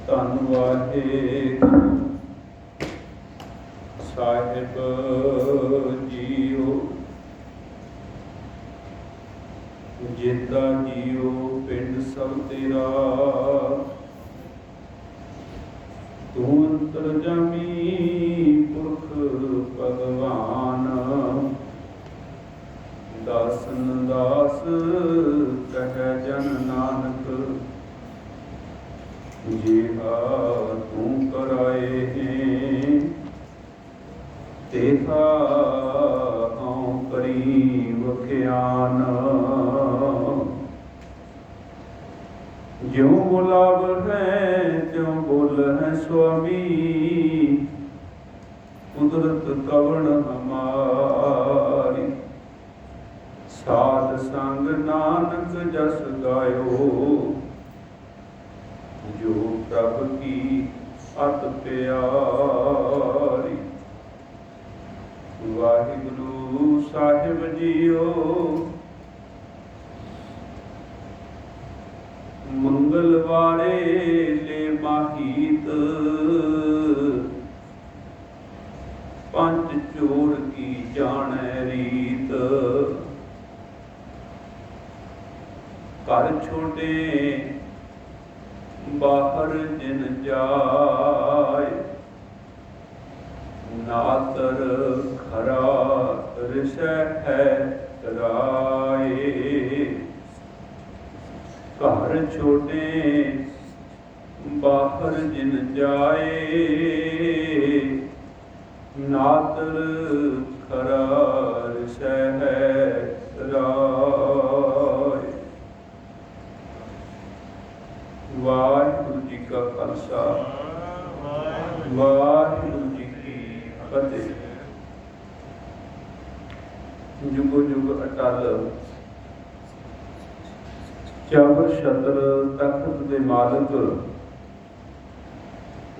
ਧੰਨ ਵਾਹਿਗੁਰੂ ਸਾਹਿਬ JIO. ਜੇਤਾ JIO ਪਿੰਡ ਸਭ ਤੇਰਾ, ਤੂੰ ਅੰਤਰਜਾਮੀ ਪੁਰਖ ਭਗਵਾਨ। ਦਾਸਨ ਦਾਸ ਕਹਿ ਜਨ ਨਾਨਕ, ਜਿਹਾ ਤੂੰ ਕਰਾਏ ਹੈ ਤੇਹਾ ਹਉ ਕਰੀ ਵਖਿਆਨ। ਜਿਉ ਬੁਲਾਵ ਹੈ ਤਿਉ ਬੋਲ ਹੈ ਸੁਆਮੀ, ਕੁਦਰਤ ਕਵਣ ਹਮਾਰੀ। ਸਾਧ ਸੰਗ ਨਾਨਕ ਜਸ ਗਾਇਓ, ਜੋ ਪ੍ਰਭ ਕੀ ਅਤ ਪਿਆਰੀ। ਵਾਹਿਗੁਰੂ ਸਾਹਿਬ ਜੀਓ। ਮੰਗਲਵਾਰੇ ਲੈ ਮਾਹੀਤ, ਪੰਜ ਚੋਰ ਕੀ ਜਾਣੈ ਰੀਤ। ਘਰ ਛੋਟੇ ਬਾਹਰ ਜਿਨ ਜਾਏ, ਨਾਤਰ ਖਰਾ ਰਿਸੈ ਹੈ ਰਾਏ। ਘਰ ਛੋਟੇ ਬਾਹਰ ਜਿਨ ਜਾਏ, ਨਾਤਰ ਖਰਾ ਰਿਸੈ ਹੈ ਰਾਏ। ਵਾਹਿਗੁਰੂ ਜੀ ਕਾ ਖਾਲਸਾ, ਵਾਹਿਗੁਰੂ ਜੀ ਕੀ ਫਤਿਹ। ਜੁਗੋ ਜੁਗ ਅਟਲ ਚਾਵਰ ਛਤਰ ਤਖਤ ਦੇ ਮਾਲਕ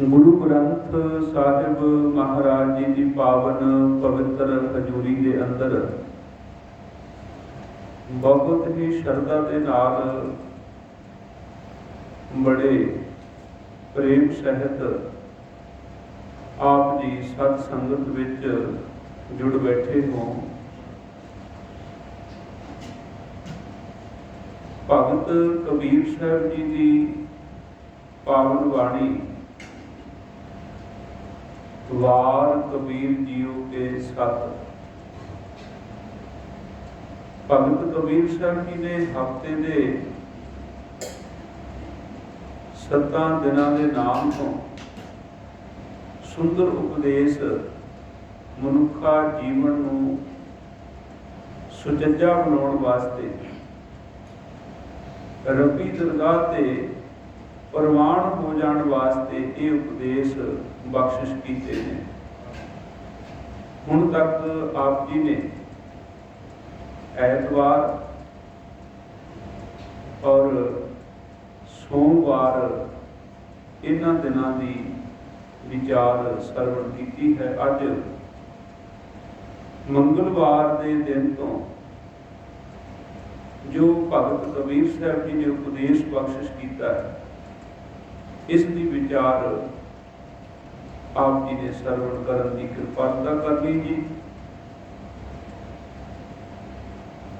ਗੁਰੂ ਗ੍ਰੰਥ ਸਾਹਿਬ ਮਹਾਰਾਜ ਜੀ ਦੀ ਪਾਵਨ ਪਵਿੱਤਰ ਹਜ਼ੂਰੀ ਦੇ ਅੰਦਰ ਬਹੁਤ ਹੀ ਸ਼ਰਧਾ ਦੇ ਨਾਲ ਬੜੇ ਪ੍ਰੇਮ ਸਹਿਤ ਆਪ ਜੀ ਸਤ ਸੰਗਤ ਵਿੱਚ ਜੁੜ ਬੈਠੇ ਹੋ। ਭਗਤ ਕਬੀਰ ਸਾਹਿਬ ਜੀ ਦੀ ਪਾਵਨ ਬਾਣੀ ਵਾਰ ਕਬੀਰ ਜੀਓ ਕੇ ਸਤ। ਭਗਤ ਕਬੀਰ ਸਾਹਿਬ ਜੀ ਨੇ ਹਫ਼ਤੇ ਦੇ 7 ਦਿਨਾਂ ਦੇ ਨਾਮ ਤੋਂ ਸੁੰਦਰ ਉਪਦੇਸ਼ ਮਨੁੱਖਾ ਜੀਵਨ ਨੂੰ ਸੁਚੱਜਾ ਬਣਾਉਣ ਵਾਸਤੇ ਰੱਬੀ ਦਰਗਾਹ ਤੇ ਪ੍ਰਵਾਨ ਹੋ ਜਾਣ ਵਾਸਤੇ ਇਹ ਉਪਦੇਸ਼ ਬਖਸ਼ਿਸ਼ ਕੀਤੇ ਨੇ। ਹੁਣ ਤੱਕ ਆਪ ਜੀ ਨੇ ਐਤਵਾਰ ਔਰ ਸੋਮਵਾਰ ਇਹਨਾਂ ਦਿਨਾਂ ਦੀ ਵਿਚਾਰ ਸਰਵਣ ਕੀਤੀ ਹੈ। ਅੱਜ ਮੰਗਲਵਾਰ ਦੇ ਦਿਨ ਤੋਂ ਜੋ ਭਗਤ ਕਬੀਰ ਸਾਹਿਬ ਜੀ ਨੇ ਉਪਦੇਸ਼ ਬਖਸ਼ਿਸ਼ ਕੀਤਾ ਹੈ, ਇਸ ਦੀ ਵਿਚਾਰ ਆਪ ਜੀ ਨੇ ਸਰਵਣ ਕਰਨ ਦੀ ਕਿਰਪਾਲਤਾ ਕਰਨੀ ਜੀ।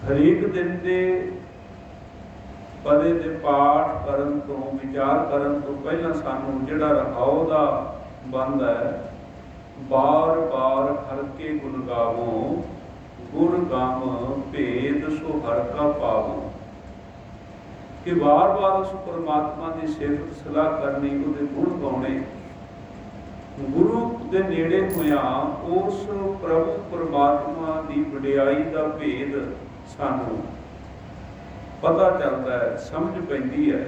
ਹਰੇਕ ਦਿਨ ਦੇ ਪਦੇ ਦੇ ਪਾਠ ਕਰਨ ਤੋਂ, ਵਿਚਾਰ ਕਰਨ ਤੋਂ ਪਹਿਲਾਂ ਸਾਨੂੰ ਜਿਹੜਾ ਰਹਾਉ ਦਾ ਬੰਦ ਹੈ, ਬਾਰ ਬਾਰ ਹਰ ਕੇ ਗੁਣ ਗਾਵੋ, ਗੁਰ ਗਮ ਭੇਦ ਸੋ ਹਰ ਕਾ ਪਾਵੋ। ਕਿ ਬਾਰ ਬਾਰ ਉਸ ਪਰਮਾਤਮਾ ਦੀ ਸਿਫਤ ਸਲਾਹ ਕਰਨੀ, ਉਹਦੇ ਗੁਣ ਗਾਉਣੇ, ਗੁਰੂ ਦੇ ਨੇੜੇ ਹੋਇਆ ਉਸ ਪ੍ਰਭੂ ਪਰਮਾਤਮਾ ਦੀ ਵਡਿਆਈ ਦਾ ਭੇਦ ਸਾਨੂੰ ਪਤਾ ਚੱਲਦਾ ਹੈ, ਸਮਝ ਪੈਂਦੀ ਹੈ।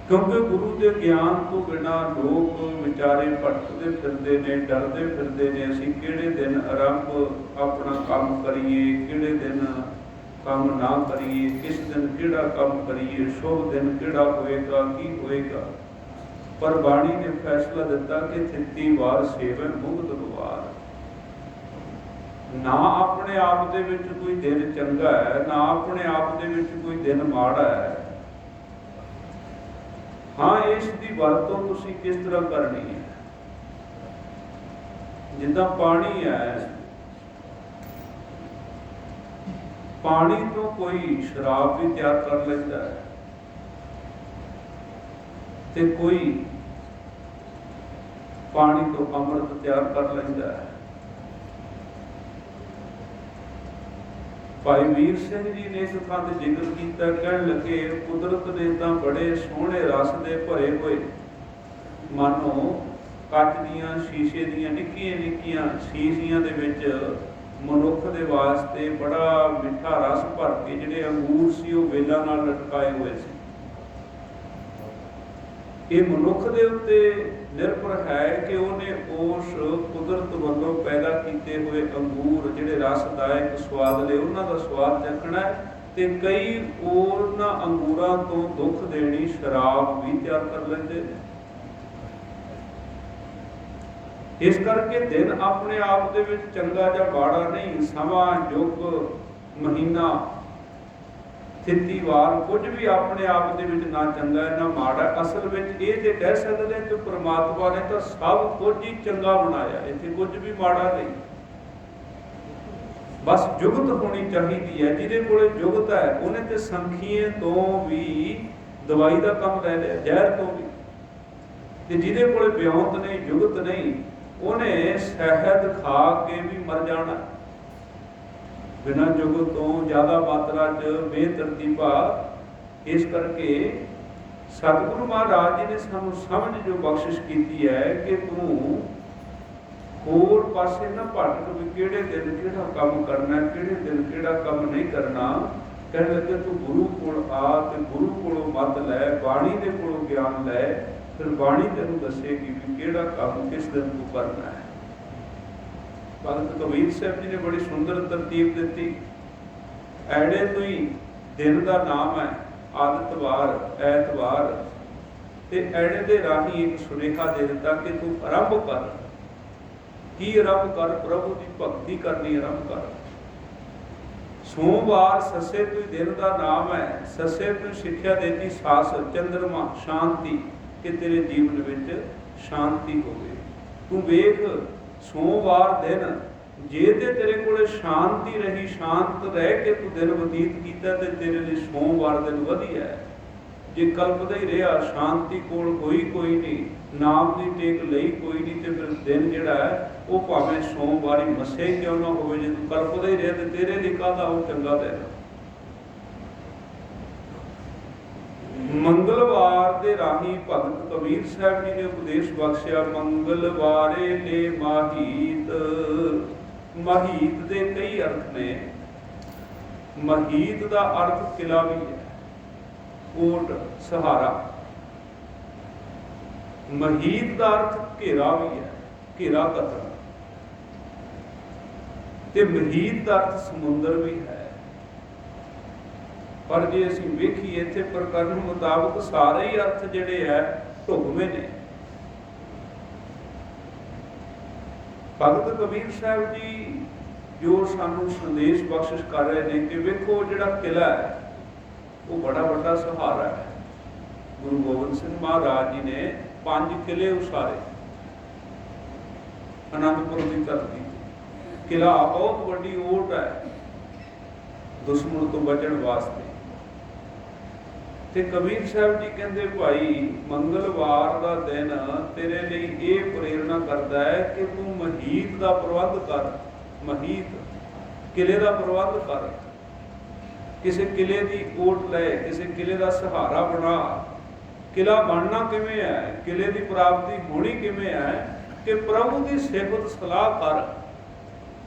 ਕਿਉਂਕਿ ਗੁਰੂ ਦੇ ਗਿਆਨ ਤੋਂ ਬਿਨਾਂ ਲੋਕ ਵਿਚਾਰੇ ਭਟਕਦੇ ਫਿਰਦੇ ਨੇ, ਡਰਦੇ ਫਿਰਦੇ ਨੇ। ਅਸੀਂ ਕਿਹੜੇ ਦਿਨ ਆਰੰਭ ਆਪਣਾ ਕੰਮ ਕਰੀਏ, ਕਿਹੜੇ ਦਿਨ ਕੰਮ ਨਾ ਕਰੀਏ, ਕਿਸ ਦਿਨ ਕਿਹੜਾ ਕੰਮ ਕਰੀਏ, ਸ਼ੁਭ ਦਿਨ ਕਿਹੜਾ ਹੋਏਗਾ, ਕੀ ਹੋਏਗਾ। ਪਰ ਬਾਣੀ ਨੇ ਫੈਸਲਾ ਦਿੱਤਾ ਕਿ 33 ਵਾਰ ਸੇਵਨ ਮੁਕਤ ਦੁਆਰ। ਨਾ ਆਪਣੇ ਆਪ ਦੇ ਵਿੱਚ ਕੋਈ ਦਿਨ ਚੰਗਾ ਹੈ, ਨਾ ਆਪਣੇ ਆਪ ਦੇ ਵਿੱਚ ਕੋਈ ਦਿਨ ਮਾੜਾ ਹੈ। हाँ, इस दी वरतों तुसीं किस तरह करनी है। जिद्दां पानी है, पानी तो कोई शराब भी तैयार कर लेता है ते कोई पानी तो अमृत तैयार कर लेता है। भाई वीर सिंह जी ने इस थां ते जिक्र किया, कहण लगे कुदरत ने तां बड़े सोहणे रस दे भरे हुए मानो कच दियां शीशे दियां निक्कियां निक्कियां शीशियां दे विच मनुख दे वास्ते बड़ा मिठा रस भर के जिहड़े अंगूर सी वो वेलां नाल लटकाए हुए सी। ये मनुख दे उत्ते निर्भर है कि उन्हें उस कुदरत वालों पैदा किए हुए अंगूर जिहड़े रसदायक स्वाद ले उन्हां दा स्वाद चखना है ते कई उन्हां अंगूरां तो दुख देनी शराब भी तैयार कर लेंदे ने। इस करके दिन अपने आप दे विच चंगा जां माड़ा नहीं, समा युग महीना तिथि वार कुछ भी अपने आप दे विच ना चंगा है ना माड़ा। असल विच ये ते कह सकदे कि परमात्मा ने तो सब कुछ ही चंगा बनाया, इत्थे कुछ भी माड़ा नहीं। बस जुगत होनी चाहिए है, जिहदे कोले जुगत है उन्हें ते संखिए तो भी दवाई का काम लै लिया, जहर तो भी। ते जिहदे कोले ब्योंत नहीं जुगत नहीं उन्हें शहद खा के भी मर जाना। बिना जुगत तो ज्यादा मात्रा च बेतरतीबा। इस करके सतगुरु महाराज जी ने सानू समझ जो बख्शिश की है कि तू होर पासे ना भटक भी किहड़े दिन किहड़ा काम करना, किहड़े दिन किहड़ा काम नहीं करना। कहने लगे तू गुरु कोल आ ते गुरु कोलों मत लै, बाणी दे कोलों ज्ञान लै, फिर बाणी तेनू दसेगी भी किहड़ा काम किस दिन तू करना है। भगत कबीर साहब जी ने बड़ी सुंदर तरतीब दी। ऐड़े तो ही दिन का नाम है आदितवार ऐतवार, ते ऐड़े दे राही एक सुनेहा दे दिता कि तू आरंभ कर। की आरंभ कर? प्रभु की भक्ति करनी आरंभ कर। सोमवार ससे तो दिन का नाम है, ससे तो शिक्षा देती सास चंद्रमा शांति कि तेरे जीवन में शांति होवे। तू वेख सोमवार दिन जे ते तेरे कोले शांति रही, शांत रह के तू दिन बतीत कीता ते तेरे लिए सोमवार दिन वधिया है। जे कल्पदा ही रहा शांति कोल कोई नहीं, नाम की टेक लई कोई नहीं, तो फिर दिन जिहड़ा है वो भावें सोमवार ही मसे क्यों ना होवे, जे तू कल्पदा ही रहा तो तेरे लिए काहदा वो चंगा दिन। मंगलवार दे राही भगत कबीर साहब जी ने उपदेश बख्शिया, मंगलवारे ले माहीत। माहीत दे कई अर्थ ने। माहीत का अर्थ किला भी है, कोट सहारा। महीत का अर्थ घेरा भी है, घेरा कतरा। ते महीत का अर्थ समुंदर भी है। पर जे असीं वेखीए इत्थे प्रकरण मुताबक सारे ही अर्थ जिहड़े है ढुकवें ने। भगत कबीर साहब जी जो सानू संदेश बख्शिश कर रहे हैं कि वेखो जिहड़ा किला है वो बड़ा बड़ा सहारा है। गुरु गोबिंद सिंह महाराज जी ने 5 किले उसारे आनंदपुर की धरती। किला बहुत बड़ी ओट है दुश्मन तो बचन वास्ते। ते कबीर साहब जी कहते भाई मंगलवार का दिन तेरे लिए ये प्रेरणा करता है कि तू महीत का प्रबंध कर। महीत किले का प्रबंध कर, किसी किले की ओट ले, किसी किले का सहारा बना। किला बनना किवें है, किले की प्राप्ति होनी किवें है कि प्रभु की सिफत सलाह कर।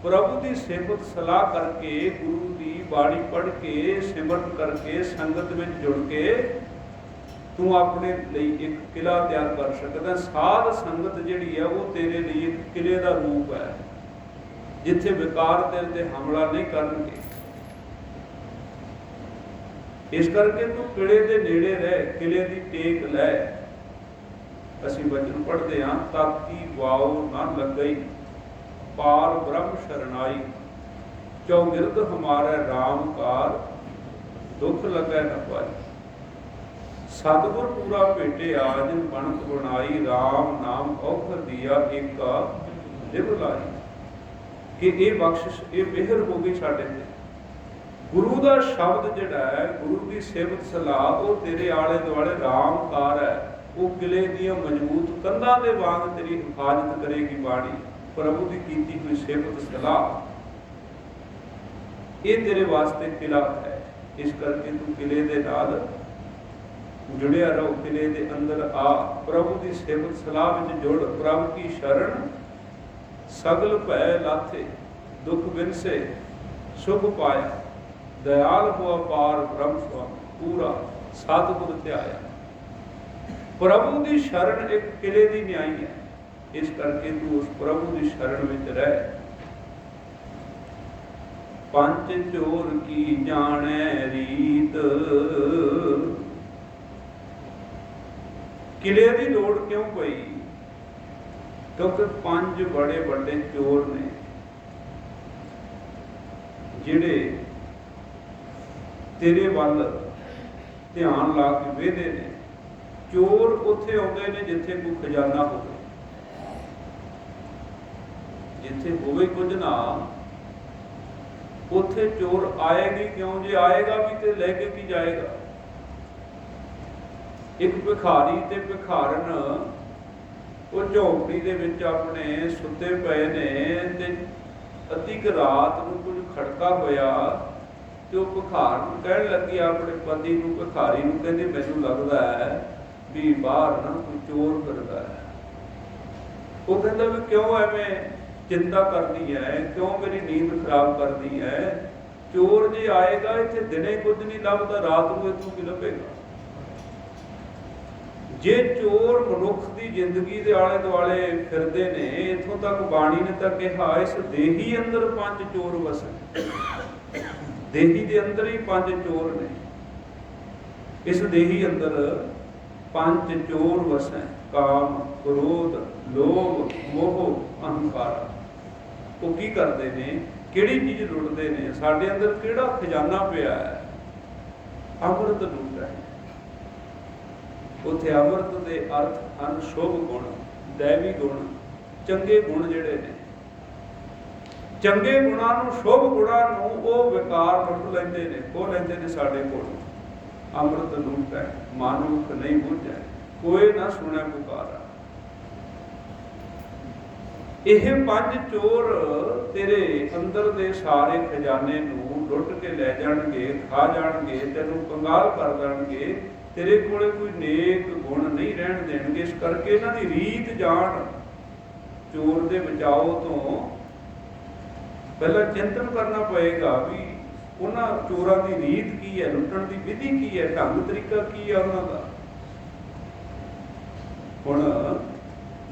प्रभु की सिफत सलाह करके गुरु की बाणी पढ़ के सिमरन करके संगत में जुड़ के तू अपने लिए एक किला तैयार कर सकता। साध संगत जिहड़ी है वो तेरे लिए एक किले का रूप है जिथे विकार तेरे ते हमला नहीं करनगे। इस करके तू किले के नेड़े रह, किले की टेक लै। असीं वचन पढ़ते हाँ, ताकी वाओ ना लगई पार ब्रह्म शरणाई, चौगिरद हमारे राम कार दुख लगे न पाई। सतगुर पूरा भेटिया जिन बनत बनाई, राम नाम औखर दिया एका लिव लाई। कि ये बख्शिश ये मेहर हो गई साडे ते। गुरु का शब्द जिहड़ा है, गुरु की सेवत सलाह, वो तेरे आले दुआले रामकार है। वो किले दियां मजबूत कंधां दे वांग तेरी हिफाजत करेगी बाणी। प्रभु की कीती हुई सेवत सलाह ये तेरे वास्ते किला है। इस करके तू किले दे नाल जुड़िया रहो, किले दे अंदर आ, प्रभु की सेवत सलाह में जुड़। प्रभु की शरण सगल भय लाथे, दुख बिनसे सुख पाया। दयाल हुआ पार ब्रह्म स्वामी, पूरा सतगुर ध्याया। प्रभु की शरण एक किले की न्याई है। इस करके तू उस प्रभु की शरण में रह। पंच चोर की जाने रीत। किले की लोड़ क्यों पई? क्योंकि पंज बड़े बड़े चोर ने जिहड़े तेरे वल ध्यान ला के वेहदे ने। चोर उत्थे आउंदे ने जिथे कोई खजाना होवे, जिथे होवे कुछ ना उत्थे चोर आएगी क्यों? जे आएगा भी तो लेके की जाएगा? एक भिखारी ते भिखारन वो झोपड़ी दे विच अपने सुते पए ने ते अद्धी क रात नूं कुछ खड़का होया ते वो भिखार नूं कहण लगी अपने पति नूं, भिखारी नूं, कहंदी मैनूं लगदा है भी बाहर ना कोई चोर फिरदा है। वो कहंदा भी क्यों एवें चिंता करदी है, क्यों मेरी नींद खराब करदी है? चोर जे आएगा इत्थे दिने कुछ नहीं लभदा, रात नूं इत्थों की लभेगा? जे चोर मनुख की जिंदगी के आले दुआले फिरदे ने, इथों तक बाणी ने तक कहा इस देही अंदर पंज चोर वसन। देही के अंदर ही पंज चोर ने। इस देही अंदर पंज चोर वसन, काम, क्रोध, लोभ, मोह, अहंकार। वो की करते ने? किहड़ी चीज लुटते ने? साडे अंदर किहड़ा खजाना पिया है? अमृत लुट है। उत्थे अमृत के अर्थ ਹਨ शुभ गुण, दैवी गुण, चंगे गुण जिहड़े ने। चंगे गुणां नूं, शुभ गुणां नूं ਉਹ ਵਿਕਾਰ ਲੁੱਟ ਲੈਂਦੇ ਨੇ, ਖੋਹ ਲੈਂਦੇ ਨੇ ਸਾਡੇ ਕੋਲ। अमृत लूट है, मानुख नहीं बुझे, कोई ना सुने पुकारा। ਇਹ ਪੰਜ ਚੋਰ तेरे अंदर ਦੇ ਸਾਰੇ खजाने ਨੂੰ ਲੁੱਟ ਕੇ ਲੈ ਜਾਣਗੇ, ਖਾ ਜਾਣਗੇ, ਤੈਨੂੰ ਕੰਗਾਲ ਕਰ ਦੇਣਗੇ। तेरे कोले कोई नेक गुण नहीं रहन देणगे। इस करके इन्हां दी रीत जान। चोर दे बचाओ तो पहला चिंतन करना पएगा भी उन्हां चोरां दी रीत की है, लुटण दी विधि की है, ढंग तरीका की है उन्हां दा। हुण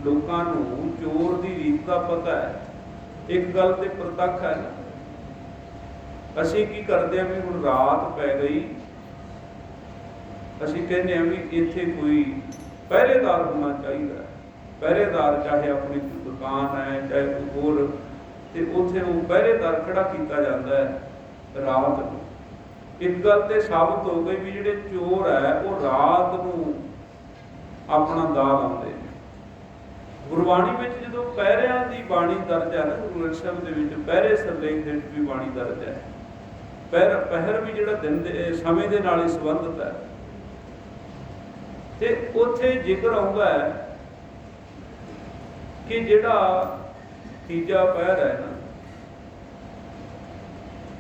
लोकां नूं चोर दी रीत दा पता है। एक गल ते प्रतੱਖ है ना, असीं की करदे आ भी हुण रात पै गई, ਅਸੀਂ ਕਹਿੰਦੇ ਹਾਂ ਵੀ ਇੱਥੇ ਕੋਈ ਪਹਿਰੇਦਾਰ ਹੋਣਾ ਚਾਹੀਦਾ। ਪਹਿਰੇਦਾਰ ਚਾਹੇ ਆਪਣੀ ਦੁਕਾਨ ਹੈ, ਚਾਹੇ ਕੋਈ ਹੋਰ, ਤੇ ਉੱਥੇ ਉਹ ਪਹਿਰੇਦਾਰ ਖੜਾ ਕੀਤਾ ਜਾਂਦਾ ਹੈ ਰਾਤ ਨੂੰ। ਇੱਕ ਗੱਲ ਤੇ ਸਾਬਤ ਹੋ ਗਈ ਵੀ ਜਿਹੜੇ ਚੋਰ ਹੈ ਉਹ ਰਾਤ ਨੂੰ ਆਪਣਾ ਦਾ ਲਾਉਂਦੇ ਨੇ। ਗੁਰਬਾਣੀ ਵਿੱਚ ਜਦੋਂ ਪਹਿਰਿਆਂ ਦੀ ਬਾਣੀ ਦਰਜ ਹੈ ਨਾ, ਗੁਰੂ ਗ੍ਰੰਥ ਸਾਹਿਬ ਦੇ ਵਿੱਚ ਪਹਿਰੇ ਸਰਲੇਖ ਦੇ ਵਿੱਚ ਵੀ ਬਾਣੀ ਦਰਜ ਹੈ। ਪਹਿਰ ਵੀ ਜਿਹੜਾ ਦਿਨ ਦੇ ਸਮੇਂ ਦੇ ਨਾਲ ਹੀ ਸੰਬੰਧਿਤ ਹੈ। ਤੇ ਉੱਥੇ ਜ਼ਿਕਰ ਆਉਂਦਾ ਹੈ ਕਿ ਜਿਹੜਾ ਤੀਜਾ ਪਹਿਰ ਹੈ ਨਾ,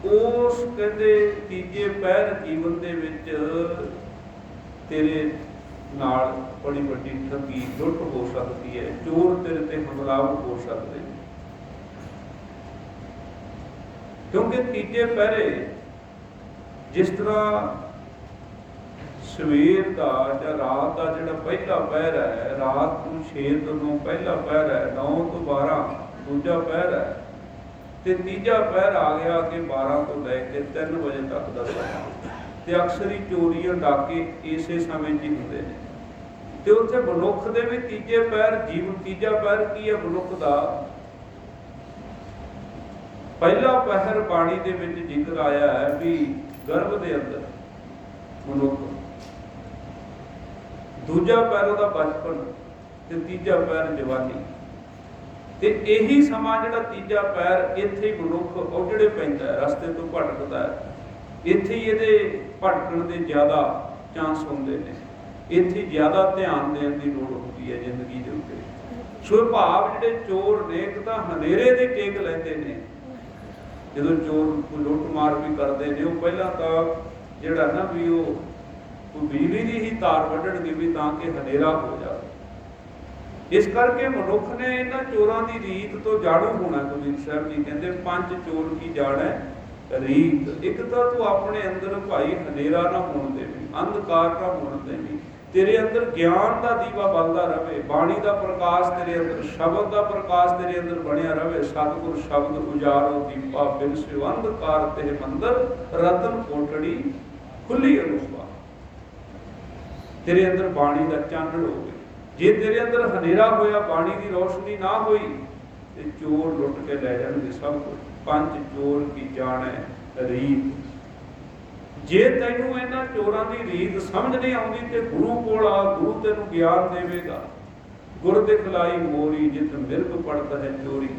ਉਸ ਕਹਿੰਦੇ ਤੀਜੇ ਪਹਿਰ ਜੀਵਨ ਦੇ ਵਿੱਚ ਤੇਰੇ ਨਾਲ ਬੜੀ ਵੱਡੀ ਠੱਗੀ ਲੁੱਟ ਹੋ ਸਕਦੀ ਹੈ। ਚੋਰ ਤੇਰੇ ਤੇ ਹਮਲਾਵਰ ਹੋ ਸਕਦੇ ਨੇ, ਕਿਉਂਕਿ ਤੀਜੇ ਪਹਿਰੇ ਜਿਸ ਤਰ੍ਹਾਂ ਸਵੇਰ ਦਾ ਜਾਂ ਰਾਤ ਦਾ ਜਿਹੜਾ ਪਹਿਲਾ ਪਹਿਰ ਹੈ, ਰਾਤ ਨੂੰ 6 ਤੋਂ ਪਹਿਲਾ ਪਹਿਰ ਹੈ, 9 ਤੋਂ 12 ਦੂਜਾ ਪਹਿਰ ਹੈ, ਤੇ ਤੀਜਾ ਪਹਿਰ ਆ ਗਿਆ ਕਿ 12 ਤੋਂ ਲੈ ਕੇ 3 ਵਜੇ ਤੱਕ ਦਾ ਸਮਾਂ। ਤੇ ਅਕਸਰ ਹੀ ਚੋਰੀਆਂ ਡਾਕੇ ਇਸੇ ਸਮੇਂ 'ਚ ਹੀ ਹੁੰਦੇ ਨੇ। ਤੇ ਉੱਥੇ ਮਨੁੱਖ ਦੇ ਵੀ ਤੀਜੇ ਪਹਿਰ ਜੀਵਨ, ਤੀਜਾ ਪਹਿਰ ਕੀ ਹੈ ਮਨੁੱਖ ਦਾ? ਪਹਿਲਾ ਪਹਿਰ ਬਾਣੀ ਦੇ ਵਿੱਚ ਜ਼ਿਕਰ ਆਇਆ ਹੈ ਵੀ ਗਰਭ ਦੇ ਅੰਦਰ ਮਨੁੱਖ दूजा पैर ਉਹਦਾ बचपन ਤੇ ਤੀਜਾ पैर जवानी। ਤੇ ਇਹੀ ਸਮਾਂ ਜਿਹੜਾ ਤੀਜਾ ਪੈਰ ਇੱਥੇ ਹੀ ਮਨੁੱਖ ਉਜੜੇ ਪੈਂਦਾ, ਰਸਤੇ ਤੋਂ ਭਟਕਦਾ ਹੈ। ਇੱਥੇ ਹੀ ਇਹਦੇ ਭਟਕਣ ਦੇ ਜ਼ਿਆਦਾ ਚਾਂਸ ਹੁੰਦੇ ਨੇ, ਇੱਥੇ ਜ਼ਿਆਦਾ ਧਿਆਨ ਦੇਣ ਦੀ ਲੋੜ ਹੁੰਦੀ ਹੈ ਜ਼ਿੰਦਗੀ ਦੇ ਉੱਤੇ। ਸੋ ਭਾਵ ਜਿਹੜੇ ਚੋਰ ਨੇ ਇੱਕ ਤਾਂ ਹਨੇਰੇ ਦੇ ਟੇਕ ਲੈਂਦੇ ਨੇ, ਜਦੋਂ ਚੋਰ ਲੁੱਟ ਮਾਰ ਵੀ ਕਰਦੇ ਨੇ ਉਹ ਪਹਿਲਾਂ ਤਾਂ ਜਿਹੜਾ ਨਾ ਵੀ ਉਹ ਕੋਈ ਬਿਜਲੀ ਦੀ ਹੀ ਤਾਰ ਵੱਢਣਗੇ ਵੀ ਤਾਂ ਕਿ ਹਨੇਰਾ ਹੋ ਜਾਵੇ। ਇਸ ਕਰਕੇ ਮਨੁੱਖ ਨੇ ਇਹਨਾਂ ਚੋਰਾਂ ਦੀ ਰੀਤ ਤੋਂ ਜਾਣੂ ਹੋਣਾ। ਕਬੀਰ ਸਾਹਿਬ ਜੀ ਕਹਿੰਦੇ ਪੰਜ ਚੋਰ ਕੀ ਜਾਣੈ ਰੀਤ। ਇੱਕ ਤਾਂ ਤੂੰ ਆਪਣੇ ਅੰਦਰ ਭਾਈ ਹਨੇਰਾ ਨਾ ਹੋਣ ਦੇਵੀਂ, ਅੰਧਕਾਰ ਨਾ ਹੋਣ ਦੇਵੀਂ, ਤੇਰੇ ਅੰਦਰ ਗਿਆਨ ਦਾ ਦੀਵਾ ਬਲਦਾ ਰਵੇ, ਬਾਣੀ ਦਾ ਪ੍ਰਕਾਸ਼ ਤੇਰੇ ਅੰਦਰ, ਸ਼ਬਦ ਦਾ ਪ੍ਰਕਾਸ਼ ਤੇਰੇ ਅੰਦਰ ਬਣਿਆ ਰਵੇ। ਸਤਿਗੁਰ ਸ਼ਬਦ ਉਜਾਰੋ ਦੀਪਾ ਬਿਨ ਸਿਉ ਅੰਧਕਾਰ ਤੇ ਮੰਦਰ ਰਤਨ ਕੋਟੜੀ ਖੁੱਲੀ ਅਨੂਪਾ। ਤੇਰੇ ਅੰਦਰ ਬਾਣੀ ਦਾ ਚਾਨਣ ਹੋਵੇ। ਜੇ ਤੇਰੇ ਅੰਦਰ ਹਨੇਰਾ ਹੋਇਆ, ਬਾਣੀ ਦੀ ਰੋਸ਼ਨੀ ਨਾ ਹੋਈ ਤੇ ਚੋਰ ਲੁੱਟ ਕੇ ਲੈ ਜਾਣਗੇ ਸਭ ਕੁਝ। ਪੰਜ ਚੋਰ ਕੀ ਜਾਣੈ ਰੀਤ। ਜੇ ਤੈਨੂੰ ਇਹਨਾਂ ਚੋਰਾਂ ਦੀ ਰੀਤ ਸਮਝ ਨਹੀਂ ਆਉਂਦੀ ਤੇ ਗੁਰੂ ਕੋਲ ਆ, ਗੁਰੂ ਤੈਨੂੰ ਗਿਆਨ ਦੇਵੇਗਾ। ਗੁਰ ਦੇ ਖਿਲਾਈ ਮੋਰੀ ਜਿਤ ਮਿਰਗ ਪੜਦਾ ਹੈ ਚੋਰੀ।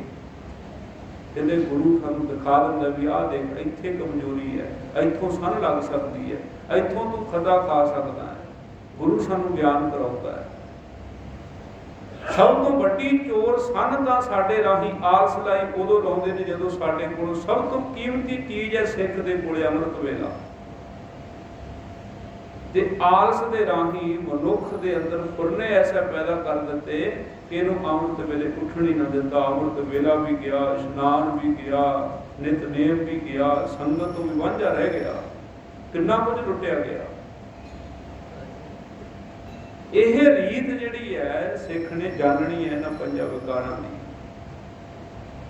ਕਹਿੰਦੇ ਗੁਰੂ ਸਾਨੂੰ ਦਿਖਾ ਦਿੰਦਾ ਵੀ ਆਹ ਦੇਖ ਇੱਥੇ ਕਮਜ਼ੋਰੀ ਹੈ, ਇੱਥੋਂ ਸੰਨ ਲੱਗ ਸਕਦੀ ਹੈ, ਇੱਥੋਂ ਤੂੰ ਖਦਾ ਖਾ ਸਕਦਾ ਹੈ। ਗੁਰੂ ਸਾਨੂੰ ਗਿਆਨ ਕਰਾਉਂਦਾ ਹੈ। ਸਭ ਤੋਂ ਵੱਡੀ ਚੋਰ ਸੰਨ ਤਾਂ ਸਾਡੇ ਰਾਹੀਂ ਆਲਸ ਲਾਈ ਉਦੋਂ ਲਾਉਂਦੇ ਨੇ ਜਦੋਂ ਸਾਡੇ ਕੋਲ ਸਭ ਤੋਂ ਕੀਮਤੀ ਚੀਜ਼ ਹੈ ਸਿੱਖ ਦੇ ਕੋਲੇ ਅੰਮ੍ਰਿਤ ਵੇਲਾ। ਤੇ ਆਲਸ ਦੇ ਰਾਹੀਂ ਮਨੁੱਖ ਦੇ ਅੰਦਰ ਫੁਰਨੇ ਐਸਾ ਪੈਦਾ ਕਰ ਦਿੱਤੇ ਕਿ ਇਹਨੂੰ ਅੰਮ੍ਰਿਤ ਵੇਲੇ ਉੱਠਣ ਹੀ ਨਾ ਦਿੰਦਾ। ਅੰਮ੍ਰਿਤ ਵੇਲਾ ਵੀ ਗਿਆ, ਇਸ਼ਨਾਨ ਵੀ ਗਿਆ, ਨਿਤਨੇਮ ਵੀ ਗਿਆ, ਸੰਗਤ ਤੋਂ ਵੀ ਵਾਂਝਾ ਰਹਿ ਗਿਆ, ਕਿੰਨਾ ਕੁਝ ਲੁੱਟਿਆ ਗਿਆ। ਇਹ ਰੀਤ ਜਿਹੜੀ ਹੈ ਸਿੱਖ ਨੇ ਜਾਣਨੀ ਹੈ ਇਹਨਾਂ ਪੰਜਾਂ ਵਿਕਾਰਾਂ ਦੀ,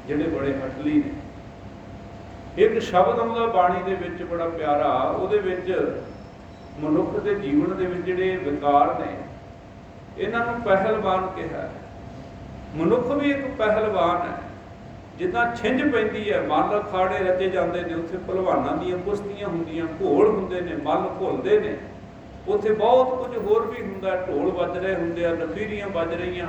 ਜਿਹੜੇ ਬੜੇ ਹਟਲੀ ਨੇ। ਇੱਕ ਸ਼ਬਦ ਆਉਂਦਾ ਬਾਣੀ ਦੇ ਵਿੱਚ ਬੜਾ ਪਿਆਰਾ, ਉਹਦੇ ਵਿੱਚ ਮਨੁੱਖ ਦੇ ਜੀਵਨ ਦੇ ਵਿੱਚ ਜਿਹੜੇ ਵਿਕਾਰ ਨੇ ਇਹਨਾਂ ਨੂੰ ਪਹਿਲਵਾਨ ਕਿਹਾ। ਮਨੁੱਖ ਵੀ ਇੱਕ ਪਹਿਲਵਾਨ ਹੈ। ਜਿੱਦਾਂ ਛਿੰਝ ਪੈਂਦੀ ਹੈ, ਮੱਲ ਅਖਾੜੇ ਰਚੇ ਜਾਂਦੇ ਨੇ, ਉੱਥੇ ਭਲਵਾਨਾਂ ਦੀਆਂ ਕੁਸ਼ਤੀਆਂ ਹੁੰਦੀਆਂ, ਘੋਲ ਹੁੰਦੇ ਨੇ, ਮੱਲ ਘੁਲਦੇ ਨੇ। ਉੱਥੇ ਬਹੁਤ ਕੁਝ ਹੋਰ ਵੀ ਹੁੰਦਾ, ਢੋਲ ਵੱਜ ਰਹੇ ਹੁੰਦੇ ਆ, ਨਫੀਰੀਆਂ ਵੱਜ ਰਹੀਆਂ,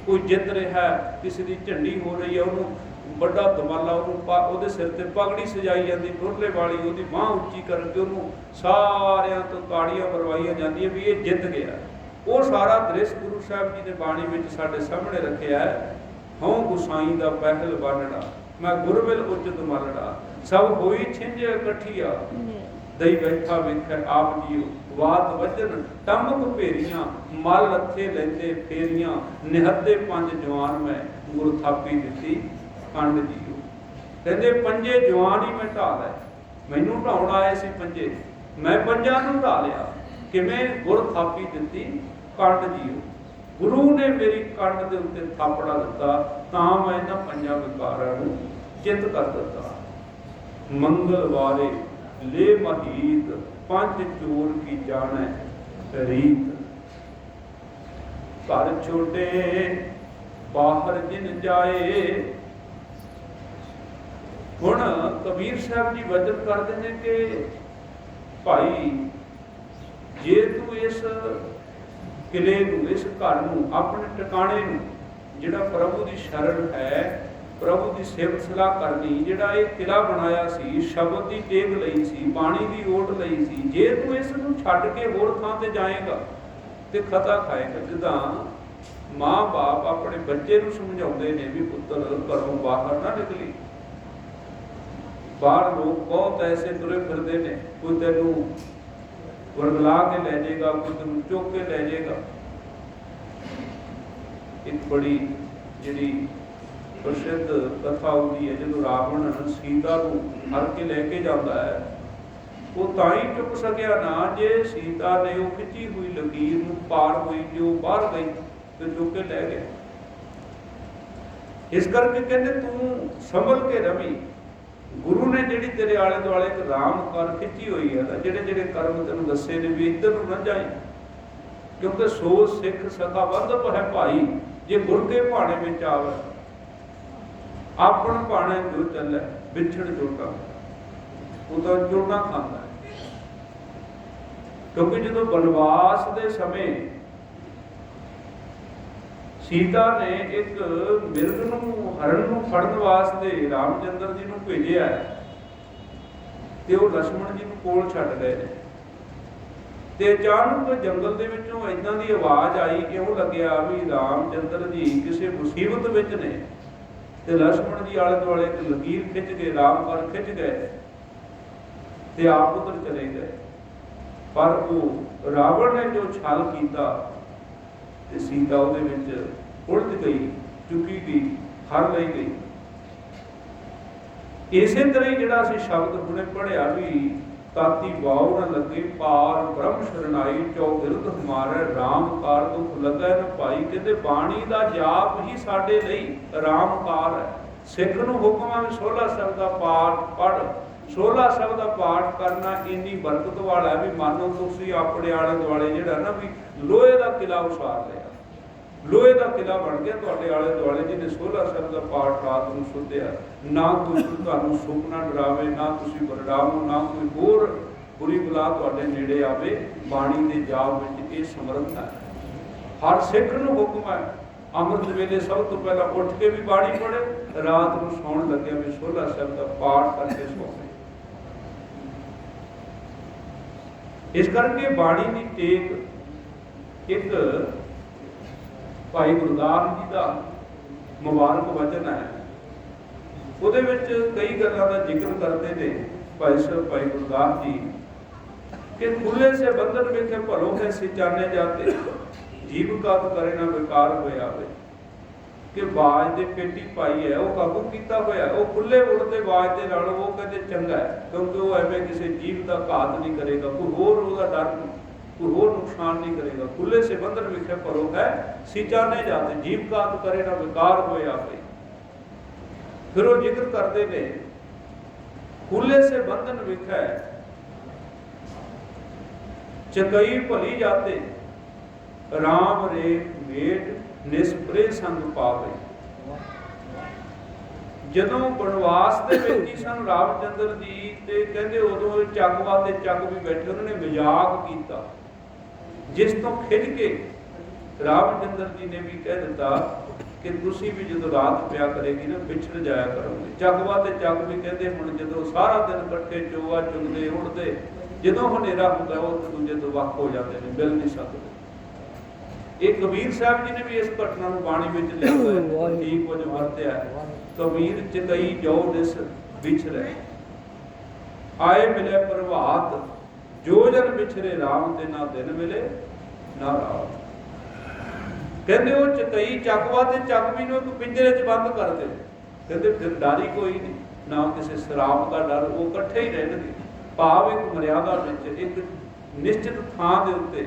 ਕੋਈ ਜਿੱਤ ਰਿਹਾ, ਕਿਸੇ ਦੀ ਝੰਡੀ ਹੋ ਰਹੀ ਹੈ, ਉਹਨੂੰ ਵੱਡਾ ਦਮਾਲਾ, ਉਹਨੂੰ ਉਹਦੇ ਸਿਰ ਤੇ ਪਗੜੀ ਸਜਾਈ ਜਾਂਦੀ ਟੋਟਲੇ ਵਾਲੀ, ਉਹਦੀ ਬਾਂਹ ਉੱਚੀ ਕਰਕੇ ਉਹਨੂੰ ਸਾਰਿਆਂ ਤੋਂ ਤਾੜੀਆਂ ਮਰਵਾਈਆਂ ਜਾਂਦੀਆਂ ਵੀ ਇਹ ਜਿੱਤ ਗਿਆ। ਉਹ ਸਾਰਾ ਦ੍ਰਿਸ਼ ਗੁਰੂ ਸਾਹਿਬ ਜੀ ਨੇ ਬਾਣੀ ਵਿੱਚ ਸਾਡੇ ਸਾਹਮਣੇ ਰੱਖਿਆ ਹੈ। ਹਉ ਗੁਸਾਈ ਦਾ ਪਹਿਲ ਬਾਨੜਾ, ਮੈਂ ਗੁਰਮਿਲ ਉਚਿਤ ਮਲੜਾ, ਸਭ ਹੋਈ ਛਿੰਝ ਇਕੱਠੀਆ, ਦਈ ਬੈਠਾ ਵੇਖੈ ਆਪ ਜੀਓ, ਵਾਤ ਵਜਨ ਟੰਮਕ ਭੇਰੀਆਂ, ਮਲ ਲੱਥੇ ਲੈਂਦੇ ਫੇਰੀਆਂ, ਨਿਹੱਦੇ ਪੰਜ ਜਵਾਨ ਮੈਂ ਗੁਰ ਥਾਪੀ ਦਿੱਤੀ ਕੰਡ ਜੀਓ। ਕਹਿੰਦੇ ਪੰਜੇ ਜਵਾਨ ਹੀ ਮੈਂ ਢਾਹ ਲਏ, ਮੈਨੂੰ ਢਾਉਣ ਆਏ ਸੀ ਪੰਜੇ, ਮੈਂ ਪੰਜਾਂ ਨੂੰ ਢਾਹ ਲਿਆ। ਕਿਵੇਂ? ਗੁਰ ਥਾਪੀ ਦਿੱਤੀ ਕੰਡ ਜੀਓ। ਗੁਰੂ ਨੇ ਮੇਰੀ ਕੰਡ ਦੇ ਉੱਤੇ ਥਾਪੜਾ ਦਿੱਤਾ, ਤਾਂ ਮੈਂ ਇਹਨਾਂ ਪੰਜਾਂ ਵਿਕਾਰਾਂ ਨੂੰ ਚਿੱਤ ਕਰ ਦਿੱਤਾ। ਮੰਗਲਵਾਰੇ ਲੈ ਮਹੀਤ, ਪੰਜ ਚੋਰ ਕੀ ਜਾਣੈ ਰੀਤ। ਘਰ ਛੋਟੇ ਬਾਹਰ ਜਿਨ ਜਾਏ। ਹੁਣ ਕਬੀਰ ਸਾਹਿਬ ਜੀ ਵਚਨ ਕਰਦੇ ਨੇ ਕਿ ਭਾਈ ਜੇ ਤੂੰ ਇਸ ਕਿਲੇ ਨੂੰ, ਇਸ ਘਰ ਨੂੰ, ਆਪਣੇ ਟਿਕਾਣੇ ਨੂੰ, ਜਿਹੜਾ ਪ੍ਰਭੂ ਦੀ ਸ਼ਰਨ ਹੈ, ਪ੍ਰਭੂ ਦੀ ਸੇਵਕ ਸਲਾਹ ਕਰਨੀ, ਜਿਹੜਾ ਇਹ ਕਿਲਾ ਬਣਾਇਆ ਸੀ, ਸ਼ਬਦ ਦੀ ਟੇਕ ਲਈ ਸੀ, ਬਾਣੀ ਦੀ ਓਟ ਲਈ ਸੀ, ਜੇ ਤੂੰ ਇਸ ਨੂੰ ਛੱਡ ਕੇ ਹੋਰ ਥਾਂ ਤੇ ਜਾਏਗਾ ਤੇ ਖਤਾ ਖਾਏਗਾ। ਜਿੱਦਾਂ ਮਾਂ ਬਾਪ ਆਪਣੇ ਬੱਚੇ ਨੂੰ ਸਮਝਾਉਂਦੇ ਨੇ ਵੀ ਪੁੱਤਰ ਘਰੋਂ ਬਾਹਰ ਨਾ ਨਿਕਲੀ। ਬਾਹਰ ਲੋਕ ਬਹੁਤ ਐਸੇ ਤੁਰੇ ਫਿਰਦੇ ਨੇ, ਕੋਈ ਤੈਨੂੰ ਵਰਗਲਾ ਕੇ ਲੈ ਜਾਏਗਾ, ਕੋਈ ਤੈਨੂੰ ਚੁੱਕ ਕੇ ਲੈ ਜਾਏਗਾ। ਇੱਕ ਬੜੀ ਜਿਹੜੀ ਪ੍ਰਸਿੱਧ ਕਥਾ ਹੁੰਦੀ ਹੈ, ਜਦੋਂ ਰਾਵਣ ਸੀਤਾ ਨੂੰ ਹਰ ਕੇ ਲੈ ਕੇ ਜਾਂਦਾ ਹੈ, ਉਹ ਤਾਂ ਹੀ ਚੁੱਕ ਸਕਿਆ ਨਾ ਜੇ ਸੀਤਾ ਨੇ ਉਹ ਖਿੱਚੀ ਹੋਈ ਲਕੀਰ ਨੂੰ ਪਾਰ ਹੋਈ, ਜੋ ਬਾਹਰ ਗਈ ਤੇ ਚੁੱਕ ਕੇ ਲੈ ਗਿਆ। ਇਸ ਕਰਕੇ ਕਹਿੰਦੇ ਤੂੰ ਸੰਭਲ ਕੇ ਰਵੀ। ਗੁਰੂ ਨੇ ਜਿਹੜੀ ਤੇਰੇ ਆਲੇ ਦੁਆਲੇ ਇੱਕ ਰਾਮ ਕਰ ਖਿੱਚੀ ਹੋਈ ਹੈ ਨਾ, ਜਿਹੜੇ ਜਿਹੜੇ ਕਰਮ ਤੈਨੂੰ ਦੱਸੇ ਨੇ ਵੀ ਇੱਧਰ ਨੂੰ ਨਾ ਜਾਈ, ਕਿਉਂਕਿ ਸੋ ਸਿੱਖ ਸਖਾ ਬੰਧਪ ਹੈ ਭਾਈ, ਜੇ ਗੁਰ ਕੇ ਭਾਣੇ ਵਿੱਚ ਆਵੇ, ਆਪਣ ਭਾਣੇ ਜੋ ਚੱਲੇ ਵਿਛੜ ਜੋਟਾ, ਉਹ ਤਾਂ ਜੋਟਾ ਖਾਂਦਾ ਹੈ। ਕਿਉਂਕਿ ਜਦੋਂ ਬਨਵਾਸ ਦੇ ਸਮੇਂ सीता ने एक मिर्ग नूं हरण नूं फड़न वास्ते रामचंद्र जी नूं भेजिया ते वो लक्ष्मण जी नूं कोल छड्ड गए ने। ते अचानक जंगल दे विचों इदां दी आवाज़ आई, इउं लग्या भी रामचंद्र जी किसी मुसीबत विच ने। ते लक्ष्मण जी आले दुआले एक लकीर खिंच के राम पर खिंच गए ते आप उधर चले गए। पर वो रावण ने जो छल कीता ते सीता उहदे विच उलझ गई, चुकी गई, हर लई गई। इसे तरह ही जिहड़ा असीं शब्द हुणे पढ़िया भी ताती वाव न लगे पार ब्रह्म शरणाई चौगिरद हमारे राम कार दुख लगे न भाई। कहते बाणी का जाप ही साडे लई राम कार है। सिख नूं हुक्म है 16 शब्द का पाठ पढ़, 16 शब्द का पाठ करना इन्नी बरकत वाला है भी मानो तुसीं अपने आले दुआले जिहड़ा ना भी लोहे का किला उसार लिया, लोहे का किला बन गया तुहाडे आले दुआले। जिन्हें 16 शब्द का पाठ रात नूं सुधिया, ना कोई तुहानूं सुपना डरावे, ना तुसीं बरडावो, ना कोई होर बुरी बला तुहाडे नेड़े आवे। बाणी दे जाप विच इह समर्थ है। हर सिख नूं हुक्म है अमृत वेले सब तो पहला उठ के भी बाणी पढ़े, रात नूं सौण लग्या भी 16 शब्द का पाठ करके सोवे। इस करके बाणी की टेक एक भाई गुरदास जी का मुबारक वचन है। ਉਹਦੇ ਵਿੱਚ कई ਗੱਲਾਂ ਦਾ ਜ਼ਿਕਰ करते ने भाई साहब भाई गुरदास जी कि खुले से बंधन वेखे भलो है सिचाने जाते, जीव का तो करे ना बेकार होया आवे। कि बाज दे पेटी पाई है वो काबू कीता होया, वो खुले उड़ते बाज दे नाल वो कहते चंगा है, क्योंकि वो एवें किसी जीव का घात नहीं करेगा, कोई होर उसका डर नहीं, कोई होर नुकसान नहीं करेगा। खुले से बंधन वेखे भलो है सिचाने जाते, जीव का तो करे ना बेकार होया आवे। फिर वो जिक्र करते ने खुले से बंधन विखै चकई भली जाते, राम रे मेट निस्परे संग पावे। जदों बनवास दे विच सन रामचंद्र जी ते कहंदे उदों चकवा ते चक भी बैठे, उन्होंने मजाक कीता, जिस तो खिज के रामचंद्र जी ने भी कह दिता कि तुसी भी जो रात पिया करेगी ना विछड़ जाया करोगे। चकवा ते चक भी कहते हुण जो सारा दिन कट्ठे चोआ चुगदे उड़दे, जो हनेरा हुंदा वो एक दूजे तो वख हो जाते हैं, मिल नहीं सकते। एक कबीर साहब जी ने भी इस घटना को बाणी विच लिखिया ठीक कुछ वरतिया। कबीर चकई जो दिस विछड़े आए मिले प्रभात, जो जन विछड़े राम ते ना दिन मिले ना रात। कहते वो चकई चकवा ते चक भी नूं पिंजरे च बंद कर दे, कहते फिर डर ही कोई नहीं, ना किसी शराब का डर, वो इकट्ठे ही रहणगे। भाव एक मर्यादा विच एक निश्चित थां दे उत्ते।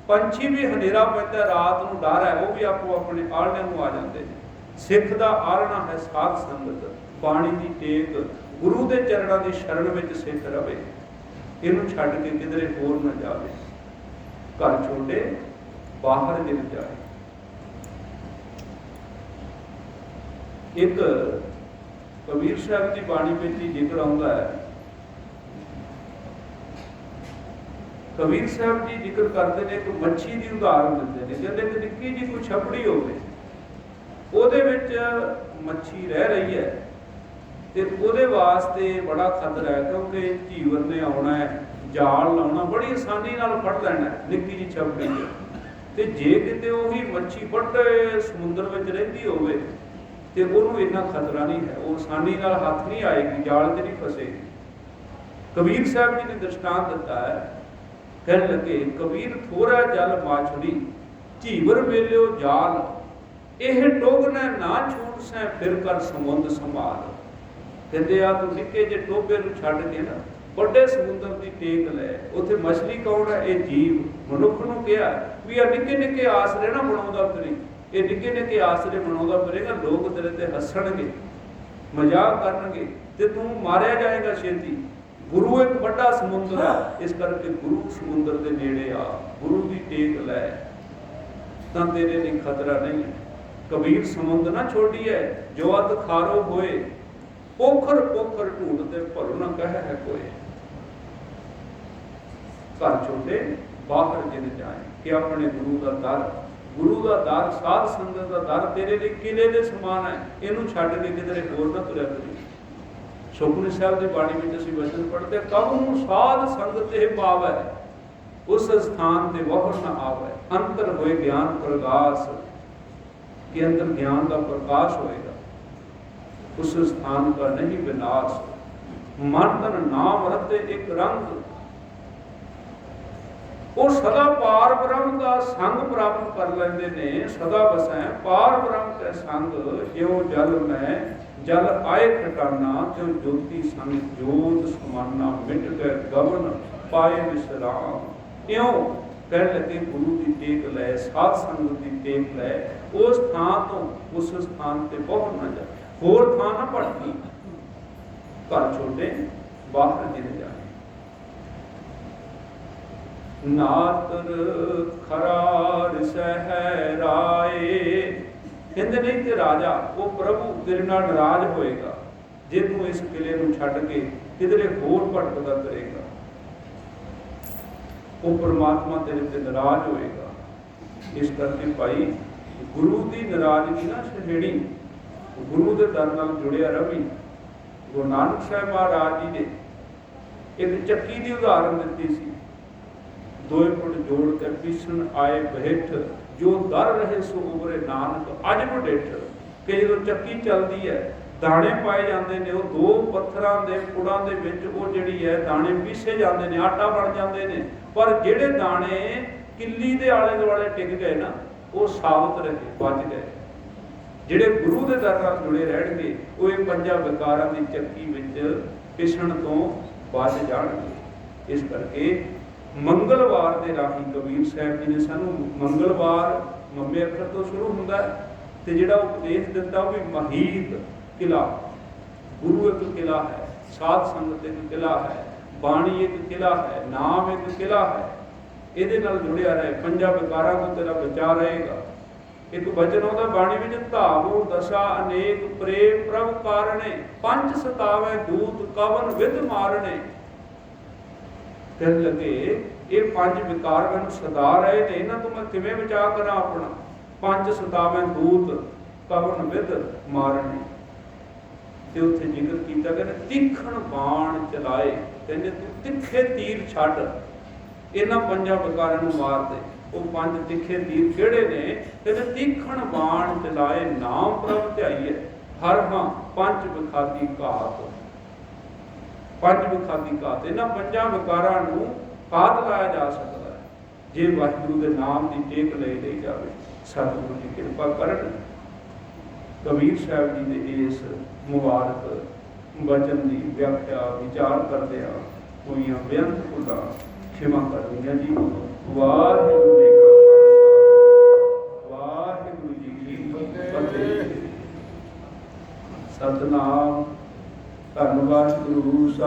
पंछी भी हनेरा पैंदा रात नूं डर है, वो भी आपो अपने आलणे नूं आ जांदे ने। सिख दा आलणा है साध संगत, बाणी दी टेक, गुरु दे चरणां दी शरण विच सिख रवे, इहनूं छड्ड के किधरे होर ना जावे। घर छोटे बाहर गिर जाए। एक कबीर साहब की बाणी में जिक्र आता है, कबीर साहब जी जिक्र करते हैं एक मच्छी की उदाहरण देते हैं। कहते कि निक्की जी कोई छपड़ी होवे, ਉਹਦੇ ਵਿੱਚ मच्छी रह रही है ਤੇ ਉਹਦੇ ਵਾਸਤੇ बड़ा खतरा है, क्योंकि जीवन ने आना है, जाल लाना बड़ी आसानी नाल फड़ लेना निक्की जी छपड़ी ते जे किते ਉਹੀ मच्छी ਵੱਡੇ ਸਮੁੰਦਰ ਵਿੱਚ ਰਹਿੰਦੀ ਹੋਵੇ ਤੇ ਉਹਨੂੰ ਇੰਨਾ ਖਤਰਾ नहीं है, वो आसानी नाल हथ नहीं आएगी, जाल ते नहीं फसेगी। कबीर साहब जी ने दृष्टांत दिता है, कहने लगे कबीर थोड़ा जल माछड़ी झीवर मेलियो जाल, ਇਹ ਟੋਗਣਾ ਨਾ ਛੂਟ ਸੈ ਫਿਰ ਕਰ ਸਮੁੰਦ ਸੰਭਾਲ। ਕਹਿੰਦੇ ਆ ਤੂੰ ਨਿੱਕੇ ਜਿਹੇ ਟੋਬੇ ਨੂੰ ਛੱਡ ਕੇ ਨਾ ਵੱਡੇ ਸਮੁੰਦਰ ਦੀ ਟੇਕ ਲੈ। ਉੱਥੇ ਮਛਲੀ ਕੌਣ ਹੈ? ਇਹ ਜੀਵ ਮਨੁੱਖ ਨੂੰ ਕਿਹਾ ਵੀ ਆ ਨਿੱਕੇ ਨਿੱਕੇ ਆਸਰੇ ਨਾ ਬਣਾਉਂਦਾ ਫਿਰੇ, ਇਹ ਨਿੱਕੇ ਨਿੱਕੇ ਆਸਰੇ ਬਣਾਉਂਦਾ ਫਿਰੇਗਾ, ਲੋਕ ਤੇਰੇ ਤੇ ਹੱਸਣਗੇ, ਮਜ਼ਾਕ ਕਰਨਗੇ ਤੇ ਤੂੰ ਮਾਰਿਆ ਜਾਏਗਾ ਛੇਤੀ। ਗੁਰੂ ਇੱਕ ਵੱਡਾ ਸਮੁੰਦਰ ਹੈ, ਇਸ ਕਰਕੇ ਗੁਰੂ ਸਮੁੰਦਰ ਦੇ ਨੇੜੇ ਆ, ਗੁਰੂ ਦੀ ਟੇਕ ਲੈ ਤਾਂ ਤੇਰੇ ਲਈ ਖਤਰਾ ਨਹੀਂ ਹੈ। कबीर समुंद ना छोड़ी है, जो अत खारो होए, पोखर पोखर ढूंढते भलो न कह है कोई। घर छोटे बाहर जिन जाए कि अपने गुरु का दर ਗੁਰੂ ਦਾ ਦਰ, ਸਾਧ ਸੰਗਤ ਦਾ ਦਰ ਤੇਰੇ ਲਈ ਕਿਲੇ ਦੇ ਸਮਾਨ ਹੈ। ਇਹਨੂੰ ਛੱਡ ਕੇ ਕਿਧਰੇ ਹੋਰ ਨਾ ਤੁਰਿਆ ਕਰੀ। ਸੁਖਮਨੀ ਸਾਹਿਬ ਦੀ ਬਾਣੀ ਵਿੱਚ ਅਸੀਂ ਵਚਨ ਪੜ੍ਹਦੇ, ਕਬ ਨੂੰ ਸਾਧ ਸੰਗਤ ਇਹ ਪਾਵੈ, उस स्थान पे वह न आवे, अंतर होए ज्ञान प्रकाश, के अंदर ज्ञान का प्रकाश होएगा, उस स्थान का नहीं विनाश। मन तन नाम रते एक रंग, वो सदा पार ब्रह्म का संग प्राप्त कर लेंदे ने। सदा बसै पार ब्रह्म के संग, ज्यों जल में जल आए खटाना, त्यों ज्योति संग जोत समाना, मिट गए गवन पाए विश्राम। क्यों कह लगे गुरु की टेक लै, साध संगत की टेक लै, उस थान तो उस स्थान से बहुत न जाए, होर थान ना भटकी, घर छोटे बाहर गिर जाए। नातर खरार सहराए, कहते नहीं ते राजा वो प्रभु तेरे नाल नाराज होएगा जे तू इस किले नूं छड्ड के किधरे होर भटकदा करेगा। वो परमात्मा तेरे ते नाराज होएगा। इस करके भाई गुरु की नाराजगी ना छेड़ी, गुरु के दर नाल जुड़िया रवि। गुरु नानक साहब महाराज जी ने एक चक्की की उदाहरण दी सी, 2 फुट जोड़ के पीछण आए बहेठ, जो दर रहे सो उबरे नानक अज बडेठ। कि जो चक्की चलती है दाने पाए जाते हैं, वो 2 पत्थरों के पुड़ां दे विच वो जिहड़ी है दाने पीसे जाते हैं, आटा बन जाते हैं, पर जिहड़े दाने किली दे आले दुआले टिक गए ना, वो साबत रहे, बच गए। जिहड़े गुरु के दर नाल जुड़े रहणगे वो ये 5 विकारां दी चक्की विच पिसण तो बच जाणगे। इस करके मंगलवार के राही कबीर साहब जी ने सानू, मंगलवार मम्मे अखर तो शुरू हुंदा है ते जिहड़ा उपदेश दिता वो भी महीत किला। गुरु एक किला है, साध संगत एक किला है, बाणी एक किला है, नाम एक किला है। ਇਹਦੇ ਨਾਲ जुड़िया रहे, 5 विकारां ਤੋਂ तेरा बचा रहेगा। एक वचन होता बाणी विच, धावो दशा अनेक प्रेम प्रभ कारणे, 5 सतावे दूत कवन विद मारणे। कहने लगे ये 5 विकार मैनूं सता रहे ने, इन्हां ਤੋਂ मैं किवें बचा करा अपना। 5 सतावे दूत कवन विद मारणे। ते उत्थे जिक्र कीता कहने तीखण बाण चलाए, कहने तू तिखे तीर छड्ड, इन्हां 5 विकारां नूं मार दे। वो 5 तिखे तीर किहड़े ने? कहने तीखण बाण चलाए, नाम प्रभ ध्याईए, हर हां 5 विखाती घात। 5 विखाती घात, इन्हां 5 विकारां नूं घात लाया जा सकदा है जे वाहिगुरू दे नाम दी टेक लई जावे। सतगुरु जी किरपा करन। कबीर साहब जी ने इस मुबारक वचन की व्याख्या विचार करते हुई बेअंत खुदा क्षमा करनिया जी। वाहिगुरू जी का खालसा, वाहिगुरू जी की फतेह। सतनाम। धन्नवाद गुरु।